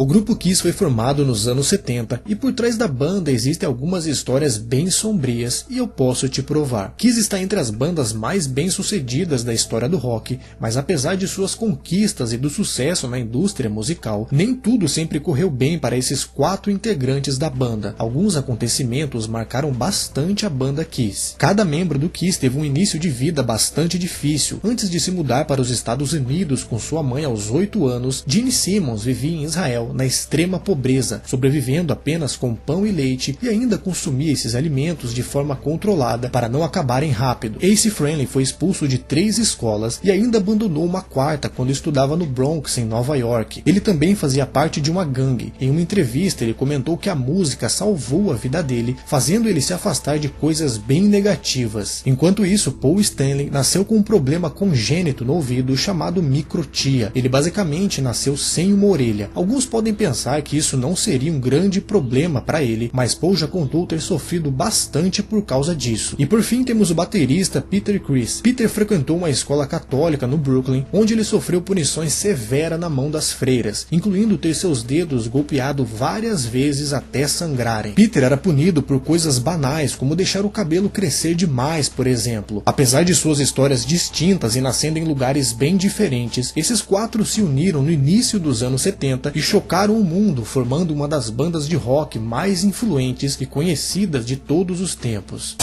O grupo Kiss foi formado nos anos 70 e por trás da banda existem algumas histórias bem sombrias e eu posso te provar. Kiss está entre as bandas mais bem-sucedidas da história do rock, mas apesar de suas conquistas e do sucesso na indústria musical, nem tudo sempre correu bem para esses 4 integrantes da banda. Alguns acontecimentos marcaram bastante a banda Kiss. Cada membro do Kiss teve um início de vida bastante difícil. Antes de se mudar para os Estados Unidos com sua mãe aos 8 anos, Gene Simmons vivia em Israel na extrema pobreza, sobrevivendo apenas com pão e leite e ainda consumia esses alimentos de forma controlada para não acabarem rápido. Ace Frehley foi expulso de 3 escolas e ainda abandonou uma 4ª quando estudava no Bronx, em Nova York. Ele também fazia parte de uma gangue. Em uma entrevista ele comentou que a música salvou a vida dele, fazendo ele se afastar de coisas bem negativas. Enquanto isso, Paul Stanley nasceu com um problema congênito no ouvido chamado microtia. Ele basicamente nasceu sem uma orelha. Alguns podem pensar que isso não seria um grande problema para ele, mas Paul já contou ter sofrido bastante por causa disso. E por fim temos o baterista Peter Criss. Peter frequentou uma escola católica no Brooklyn, onde ele sofreu punições severas na mão das freiras, incluindo ter seus dedos golpeados várias vezes até sangrarem. Peter era punido por coisas banais, como deixar o cabelo crescer demais, por exemplo. Apesar de suas histórias distintas e nascendo em lugares bem diferentes, esses 4 se uniram no início dos anos 70 e chocaram o mundo, formando uma das bandas de rock mais influentes e conhecidas de todos os tempos.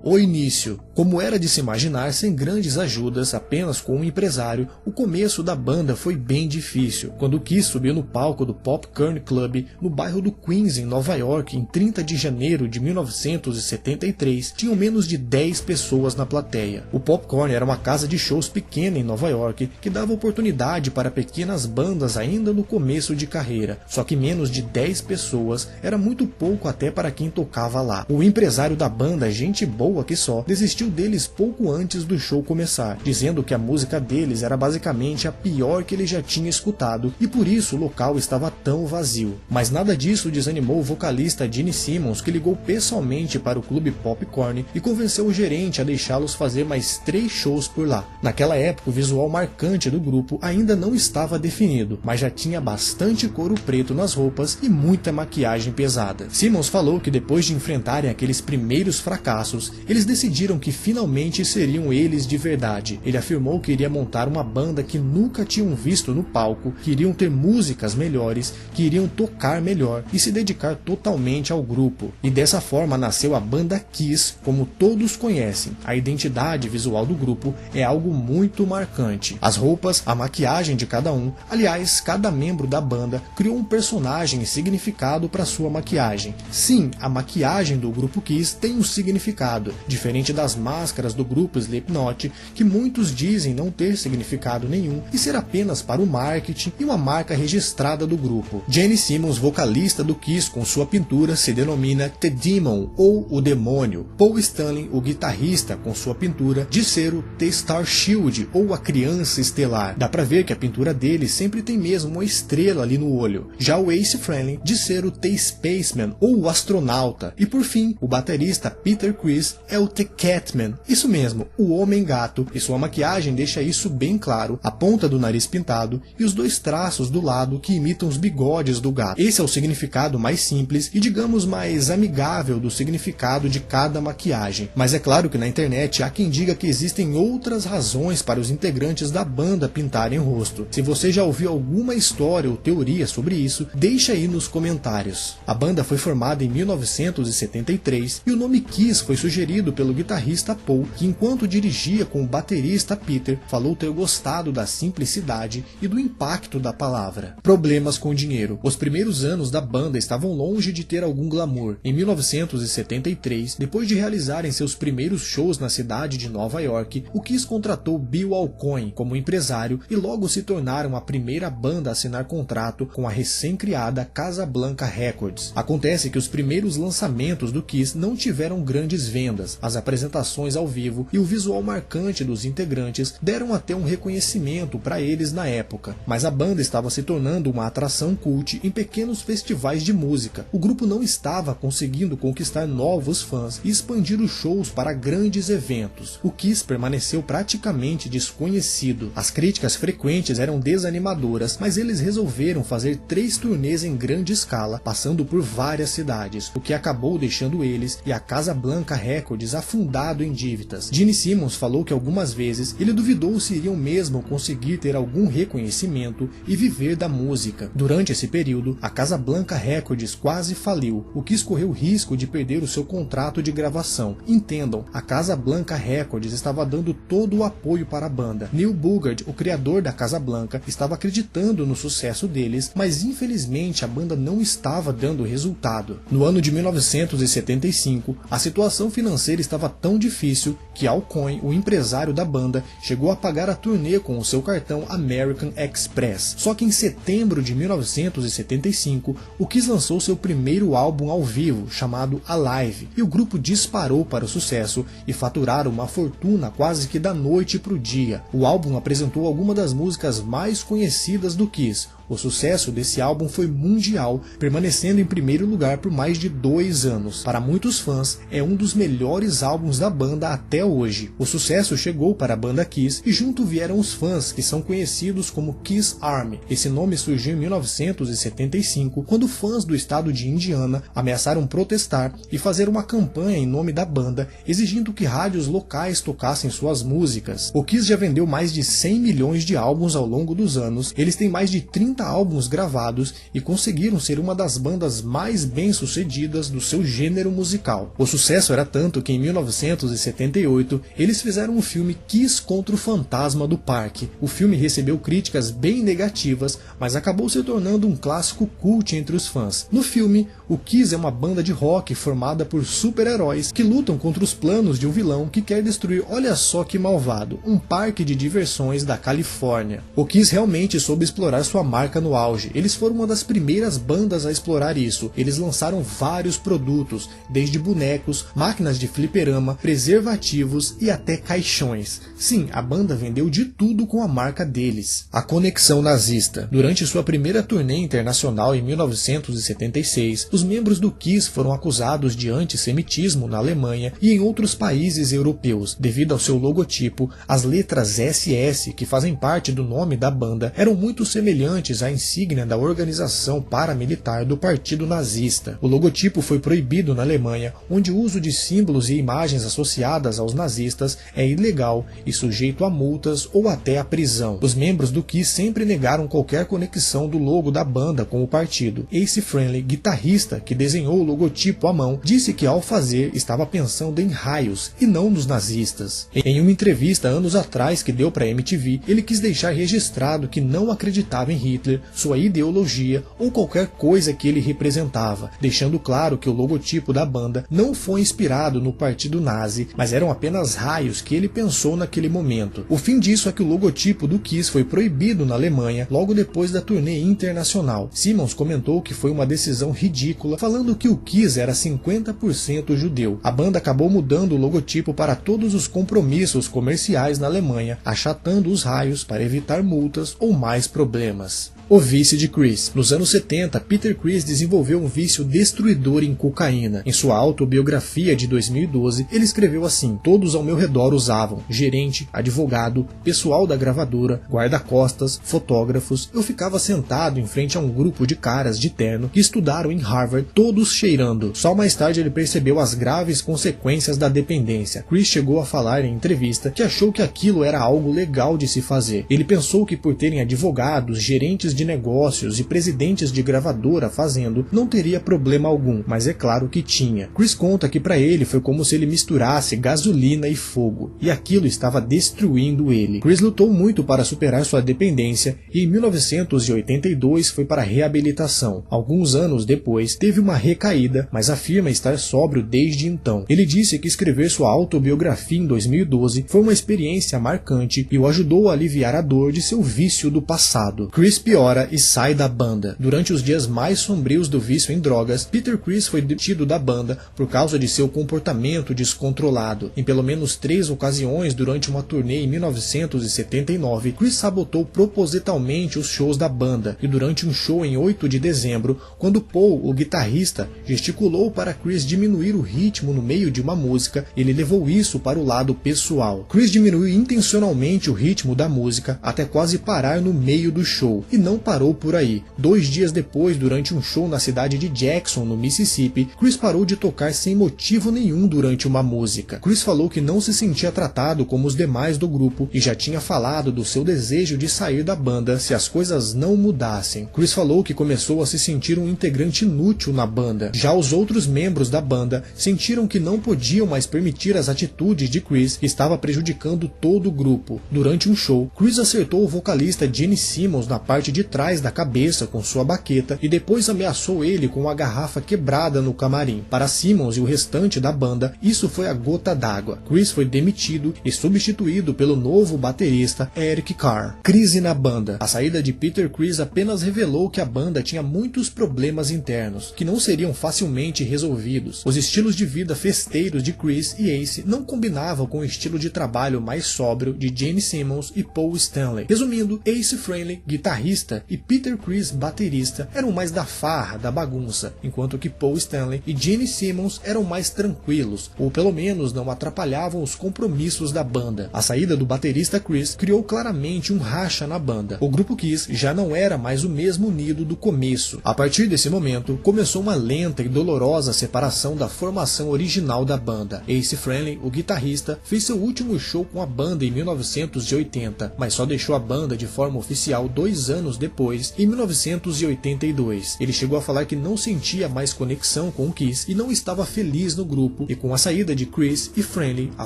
O início. Como era de se imaginar, sem grandes ajudas, apenas com um empresário, o começo da banda foi bem difícil. Quando Kiss subiu no palco do Popcorn Club, no bairro do Queens, em Nova York, em 30 de janeiro de 1973, tinham menos de 10 pessoas na plateia. O Popcorn era uma casa de shows pequena em Nova York, que dava oportunidade para pequenas bandas ainda no começo de carreira. Só que menos de 10 pessoas era muito pouco até para quem tocava lá. O empresário da banda, gente boa que só, desistiu deles pouco antes do show começar, dizendo que a música deles era basicamente a pior que ele já tinha escutado e por isso o local estava tão vazio. Mas nada disso desanimou o vocalista Gene Simmons, que ligou pessoalmente para o clube Popcorn e convenceu o gerente a deixá-los fazer mais 3 shows por lá. Naquela época o visual marcante do grupo ainda não estava definido, mas já tinha bastante couro preto nas roupas e muita maquiagem pesada. Simmons falou que depois de enfrentarem aqueles primeiros fracassos, eles decidiram que finalmente seriam eles de verdade. Ele afirmou que iria montar uma banda que nunca tinham visto no palco, que iriam ter músicas melhores, que iriam tocar melhor e se dedicar totalmente ao grupo. E dessa forma nasceu a banda Kiss, como todos conhecem. A identidade visual do grupo é algo muito marcante. As roupas, a maquiagem de cada um, aliás, cada membro da banda criou um personagem e significado para sua maquiagem. Sim, a maquiagem do grupo Kiss tem um significado, diferente das máscaras do grupo Slipknot, que muitos dizem não ter significado nenhum e ser apenas para o marketing e uma marca registrada do grupo. Gene Simmons, vocalista do Kiss, com sua pintura se denomina The Demon, ou o demônio. Paul Stanley, o guitarrista, com sua pintura diz ser o The Star Shield, ou a criança estelar. Dá pra ver que a pintura dele sempre tem mesmo uma estrela ali no olho. Já o Ace Frehley diz ser o The Spaceman, ou o astronauta. E por fim, o baterista Peter Criss é o The Catman, isso mesmo, o Homem-Gato, e sua maquiagem deixa isso bem claro, a ponta do nariz pintado e os 2 traços do lado que imitam os bigodes do gato. Esse é o significado mais simples e digamos mais amigável do significado de cada maquiagem, mas é claro que na internet há quem diga que existem outras razões para os integrantes da banda pintarem o rosto. Se você já ouviu alguma história ou teoria sobre isso, deixa aí nos comentários. A banda foi formada em 1973 e o nome Kiss foi sugerido pelo guitarrista Paul, que enquanto dirigia com o baterista Peter, falou ter gostado da simplicidade e do impacto da palavra. Problemas com dinheiro. Os primeiros anos da banda estavam longe de ter algum glamour. Em 1973, depois de realizarem seus primeiros shows na cidade de Nova York, o Kiss contratou Bill Aucoin como empresário e logo se tornaram a primeira banda a assinar contrato com a recém-criada Casablanca Records. Acontece que os primeiros lançamentos do Kiss não tiveram grandes vendas, bandas. As apresentações ao vivo e o visual marcante dos integrantes deram até um reconhecimento para eles na época, mas a banda estava se tornando uma atração cult em pequenos festivais de música. O grupo não estava conseguindo conquistar novos fãs e expandir os shows para grandes eventos. O Kiss permaneceu praticamente desconhecido. As críticas frequentes eram desanimadoras, mas eles resolveram fazer 3 turnês em grande escala, passando por várias cidades, o que acabou deixando eles e a Casablanca Records afundado em dívidas. Gene Simmons falou que algumas vezes ele duvidou se iriam mesmo conseguir ter algum reconhecimento e viver da música. Durante esse período, a Casablanca Records quase faliu, o Kiss correu o risco de perder o seu contrato de gravação. Entendam, a Casablanca Records estava dando todo o apoio para a banda. Neil Bogart, o criador da Casablanca, estava acreditando no sucesso deles, mas infelizmente a banda não estava dando resultado. No ano de 1975, a situação financeira estava tão difícil que Al Coyne, o empresário da banda, chegou a pagar a turnê com o seu cartão American Express. Só que em setembro de 1975, o Kiss lançou seu primeiro álbum ao vivo, chamado Alive, e o grupo disparou para o sucesso e faturaram uma fortuna quase que da noite para o dia. O álbum apresentou algumas das músicas mais conhecidas do Kiss. O sucesso desse álbum foi mundial, permanecendo em primeiro lugar por mais de 2 anos. Para muitos fãs, é um dos melhores álbuns da banda até hoje. O sucesso chegou para a banda Kiss e junto vieram os fãs, que são conhecidos como Kiss Army. Esse nome surgiu em 1975, quando fãs do estado de Indiana ameaçaram protestar e fazer uma campanha em nome da banda, exigindo que rádios locais tocassem suas músicas. O Kiss já vendeu mais de 100 milhões de álbuns ao longo dos anos, eles têm mais de 30 álbuns gravados e conseguiram ser uma das bandas mais bem-sucedidas do seu gênero musical. O sucesso era tanto que em 1978 eles fizeram o filme Kiss contra o Fantasma do Parque. O filme recebeu críticas bem negativas, mas acabou se tornando um clássico cult entre os fãs. No filme, o Kiss é uma banda de rock formada por super-heróis que lutam contra os planos de um vilão que quer destruir, olha só que malvado, um parque de diversões da Califórnia. O Kiss realmente soube explorar sua marca no auge. Eles foram uma das primeiras bandas a explorar isso. Eles lançaram vários produtos, desde bonecos, máquinas de fliperama, preservativos e até caixões. Sim, a banda vendeu de tudo com a marca deles. A conexão nazista. Durante sua primeira turnê internacional em 1976, os membros do Kiss foram acusados de antissemitismo na Alemanha e em outros países europeus. Devido ao seu logotipo, as letras SS, que fazem parte do nome da banda, eram muito semelhantes à insígnia da organização paramilitar do Partido Nazista. O logotipo foi proibido na Alemanha, onde o uso de símbolos e imagens associadas aos nazistas é ilegal e sujeito a multas ou até a prisão. Os membros do Kiss sempre negaram qualquer conexão do logo da banda com o partido. Ace Frehley, guitarrista que desenhou o logotipo à mão, disse que ao fazer estava pensando em raios e não nos nazistas. Em uma entrevista anos atrás que deu para a MTV, ele quis deixar registrado que não acreditava em Hitler, sua ideologia ou qualquer coisa que ele representava, deixando claro que o logotipo da banda não foi inspirado no partido nazi, mas eram apenas raios que ele pensou naquele momento. O fim disso é que o logotipo do Kiss foi proibido na Alemanha logo depois da turnê internacional. Simmons comentou que foi uma decisão ridícula, falando que o Kiss era 50% judeu. A banda acabou mudando o logotipo para todos os compromissos comerciais na Alemanha, achatando os raios para evitar multas ou mais problemas. O vício de Chris. Nos anos 70, Peter Criss desenvolveu um vício destruidor em cocaína. Em sua autobiografia de 2012, ele escreveu assim: todos ao meu redor usavam, gerente, advogado, pessoal da gravadora, guarda-costas, fotógrafos. Eu ficava sentado em frente a um grupo de caras de terno que estudaram em Harvard, todos cheirando. Só mais tarde ele percebeu as graves consequências da dependência. Criss chegou a falar em entrevista que achou que aquilo era algo legal de se fazer. Ele pensou que por terem advogados, gerentes de negócios e presidentes de gravadora fazendo, não teria problema algum, mas é claro que tinha. Criss conta que para ele foi como se ele misturasse gasolina e fogo, e aquilo estava destruindo ele. Criss lutou muito para superar sua dependência e em 1982 foi para a reabilitação. Alguns anos depois teve uma recaída, mas afirma estar sóbrio desde então. Ele disse que escrever sua autobiografia em 2012 foi uma experiência marcante e o ajudou a aliviar a dor de seu vício do passado. Chris Pior chora e sai da banda. Durante os dias mais sombrios do vício em drogas, Peter Criss foi demitido da banda por causa de seu comportamento descontrolado. Em pelo menos 3 ocasiões durante uma turnê em 1979, Criss sabotou propositalmente os shows da banda, e durante um show em 8 de dezembro, quando Paul, o guitarrista, gesticulou para Criss diminuir o ritmo no meio de uma música, ele levou isso para o lado pessoal. Criss diminuiu intencionalmente o ritmo da música até quase parar no meio do show, e não parou por aí. 2 dias depois, durante um show na cidade de Jackson, no Mississippi, Criss parou de tocar sem motivo nenhum durante uma música. Criss falou que não se sentia tratado como os demais do grupo e já tinha falado do seu desejo de sair da banda se as coisas não mudassem. Criss falou que começou a se sentir um integrante inútil na banda. Já os outros membros da banda sentiram que não podiam mais permitir as atitudes de Criss, que estava prejudicando todo o grupo. Durante um show, Criss acertou o vocalista Gene Simmons na parte de trás da cabeça com sua baqueta e depois ameaçou ele com uma garrafa quebrada no camarim. Para Simmons e o restante da banda, isso foi a gota d'água. Criss foi demitido e substituído pelo novo baterista Eric Carr. Crise na banda. A saída de Peter Criss apenas revelou que a banda tinha muitos problemas internos, que não seriam facilmente resolvidos. Os estilos de vida festeiros de Criss e Ace não combinavam com o estilo de trabalho mais sóbrio de Gene Simmons e Paul Stanley. Resumindo, Ace Frehley, guitarrista, e Peter Criss, baterista, eram mais da farra, da bagunça, enquanto que Paul Stanley e Gene Simmons eram mais tranquilos, ou pelo menos não atrapalhavam os compromissos da banda. A saída do baterista Criss criou claramente um racha na banda. O grupo Kiss já não era mais o mesmo unido do começo. A partir desse momento, começou uma lenta e dolorosa separação da formação original da banda. Ace Frehley, o guitarrista, fez seu último show com a banda em 1980, mas só deixou a banda de forma oficial 2 anos depois, em 1982. Ele chegou a falar que não sentia mais conexão com o Kiss e não estava feliz no grupo, e com a saída de Criss e Frehley, a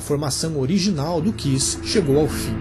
formação original do Kiss chegou ao fim.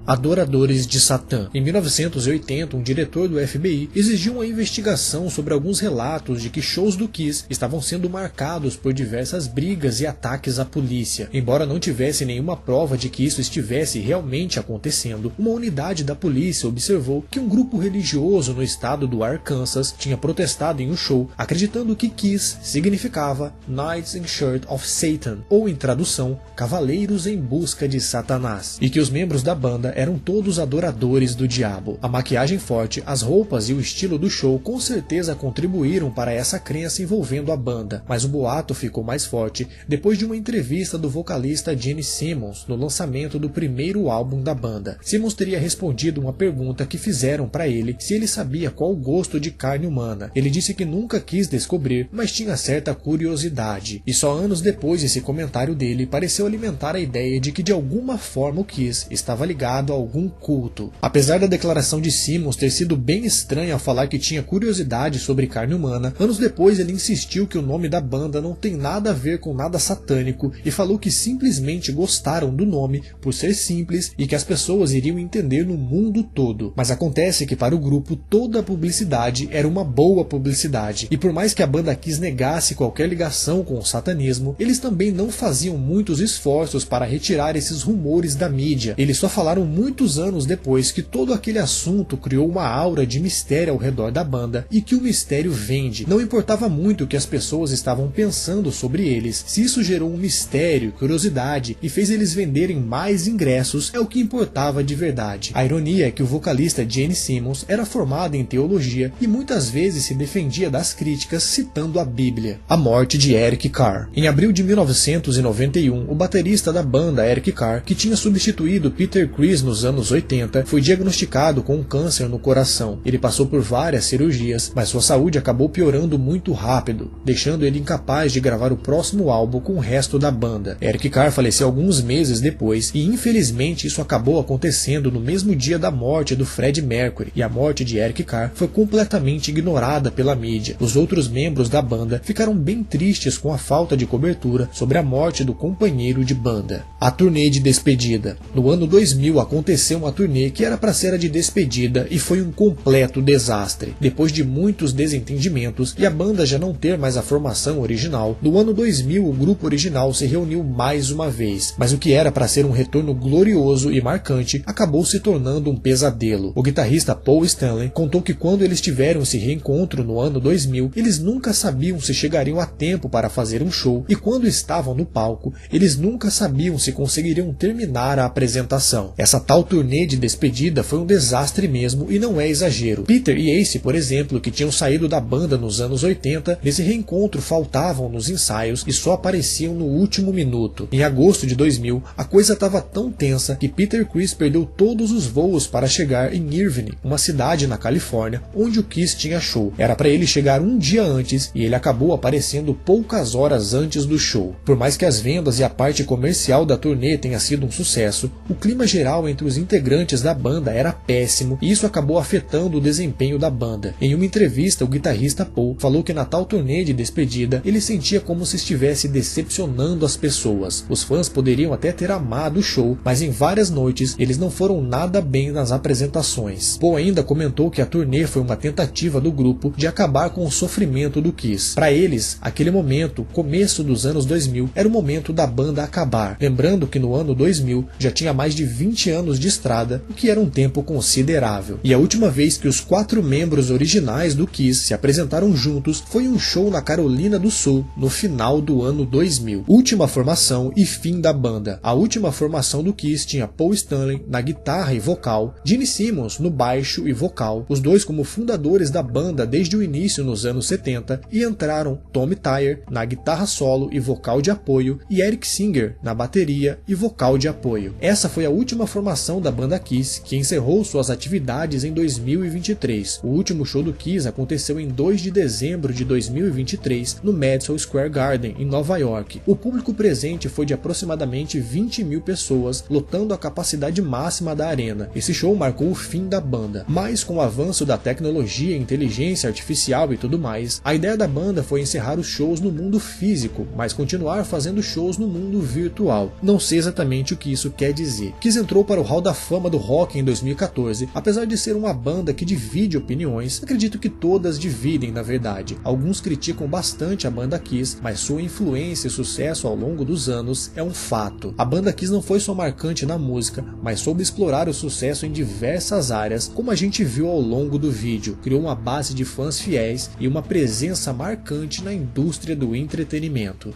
Adoradores de Satã. Em 1980, um diretor do FBI exigiu uma investigação sobre alguns relatos de que shows do Kiss estavam sendo marcados por diversas brigas e ataques à polícia. Embora não tivesse nenhuma prova de que isso estivesse realmente acontecendo, uma unidade da polícia observou que um grupo religioso no estado do Arkansas tinha protestado em um show, acreditando que Kiss significava Knights in Search of Satan, ou em tradução, Cavaleiros em Busca de Satanás, e que os membros da banda eram todos adoradores do diabo. A maquiagem forte, as roupas e o estilo do show com certeza contribuíram para essa crença envolvendo a banda, mas o boato ficou mais forte depois de uma entrevista do vocalista Gene Simmons no lançamento do primeiro álbum da banda. Simmons teria respondido uma pergunta que fizeram para ele se ele sabia qual o gosto de carne humana. Ele disse que nunca quis descobrir, mas tinha certa curiosidade, e só anos depois esse comentário dele pareceu alimentar a ideia de que de alguma forma o Kiss estava ligado a algum culto. Apesar da declaração de Simmons ter sido bem estranha ao falar que tinha curiosidade sobre carne humana, anos depois ele insistiu que o nome da banda não tem nada a ver com nada satânico e falou que simplesmente gostaram do nome por ser simples e que as pessoas iriam entender no mundo todo. Mas acontece que para o grupo toda a publicidade era uma boa publicidade, e por mais que a banda Kiss negasse qualquer ligação com o satanismo, eles também não faziam muitos esforços para retirar esses rumores da mídia. Eles só falaram muitos anos depois que todo aquele assunto criou uma aura de mistério ao redor da banda e que o mistério vende. Não importava muito o que as pessoas estavam pensando sobre eles, se isso gerou um mistério, curiosidade e fez eles venderem mais ingressos, é o que importava de verdade. A ironia é que o vocalista Gene Simmons era formado em teologia e muitas vezes se defendia das críticas citando a Bíblia. A morte de Eric Carr. Em abril de 1991, o baterista da banda Eric Carr, que tinha substituído Peter Criss nos anos 80, foi diagnosticado com um câncer no coração. Ele passou por várias cirurgias, mas sua saúde acabou piorando muito rápido, deixando ele incapaz de gravar o próximo álbum com o resto da banda. Eric Carr faleceu alguns meses depois e infelizmente isso acabou acontecendo no mesmo dia da morte do Freddie Mercury, e a morte de Eric Carr foi completamente ignorada pela mídia. Os outros membros da banda ficaram bem tristes com a falta de cobertura sobre a morte do companheiro de banda. A turnê de despedida. No ano 2000 aconteceu uma turnê que era para ser a de despedida e foi um completo desastre. Depois de muitos desentendimentos e a banda já não ter mais a formação original, no ano 2000 o grupo original se reuniu mais uma vez, mas o que era para ser um retorno glorioso e marcante acabou se tornando um pesadelo. O guitarrista Paul Stanley contou que quando eles tiveram esse reencontro no ano 2000, eles nunca sabiam se chegariam a tempo para fazer um show e quando estavam no palco, eles nunca sabiam se conseguiriam terminar a apresentação. Essa tal turnê de despedida foi um desastre mesmo e não é exagero. Peter e Ace, por exemplo, que tinham saído da banda nos anos 80, nesse reencontro faltavam nos ensaios e só apareciam no último minuto. Em agosto de 2000, a coisa estava tão tensa que Peter Criss perdeu todos os voos para chegar em Irvine, uma cidade na Califórnia, onde o Kiss tinha show. Era para ele chegar um dia antes e ele acabou aparecendo poucas horas antes do show. Por mais que as vendas e a parte comercial da turnê tenha sido um sucesso, o clima geral entre os integrantes da banda era péssimo e isso acabou afetando o desempenho da banda. Em uma entrevista, o guitarrista Paul falou que na tal turnê de despedida ele sentia como se estivesse decepcionando as pessoas. Os fãs poderiam até ter amado o show, mas em várias noites eles não foram nada bem nas apresentações. Paul ainda comentou que a turnê foi uma tentativa do grupo de acabar com o sofrimento do Kiss. Para eles, aquele momento, começo dos anos 2000, era o momento da banda acabar. Lembrando que no ano 2000 já tinha mais de 20 anos de estrada, o que era um tempo considerável. E a última vez que os 4 membros originais do Kiss se apresentaram juntos foi um show na Carolina do Sul, no final do ano 2000. Última formação e fim da banda. A última formação do Kiss tinha Paul Stanley na guitarra e vocal, Gene Simmons no baixo e vocal, os dois como fundadores da banda desde o início nos anos 70, e entraram Tommy Thayer na guitarra solo e vocal de apoio e Eric Singer na bateria e vocal de apoio. Essa foi a última formação da banda Kiss, que encerrou suas atividades em 2023. O último show do Kiss aconteceu em 2 de dezembro de 2023 no Madison Square Garden, em Nova York. O público presente foi de aproximadamente 20 mil pessoas, lotando a capacidade máxima da arena. Esse show marcou o fim da banda, mas com o avanço da tecnologia, inteligência artificial e tudo mais, a ideia da banda foi encerrar os shows no mundo físico, mas continuar fazendo shows no mundo virtual. Não sei exatamente o que isso quer dizer. Kiss entrou para o Hall da Fama do Rock em 2014, apesar de ser uma banda que divide opiniões, acredito que todas dividem na verdade. Alguns criticam bastante a banda Kiss, mas sua influência e sucesso ao longo dos anos é um fato. A banda Kiss não foi só marcante na música, mas soube explorar o sucesso em diversas áreas, como a gente viu ao longo do vídeo. Criou uma base de fãs fiéis e uma presença marcante na indústria do entretenimento.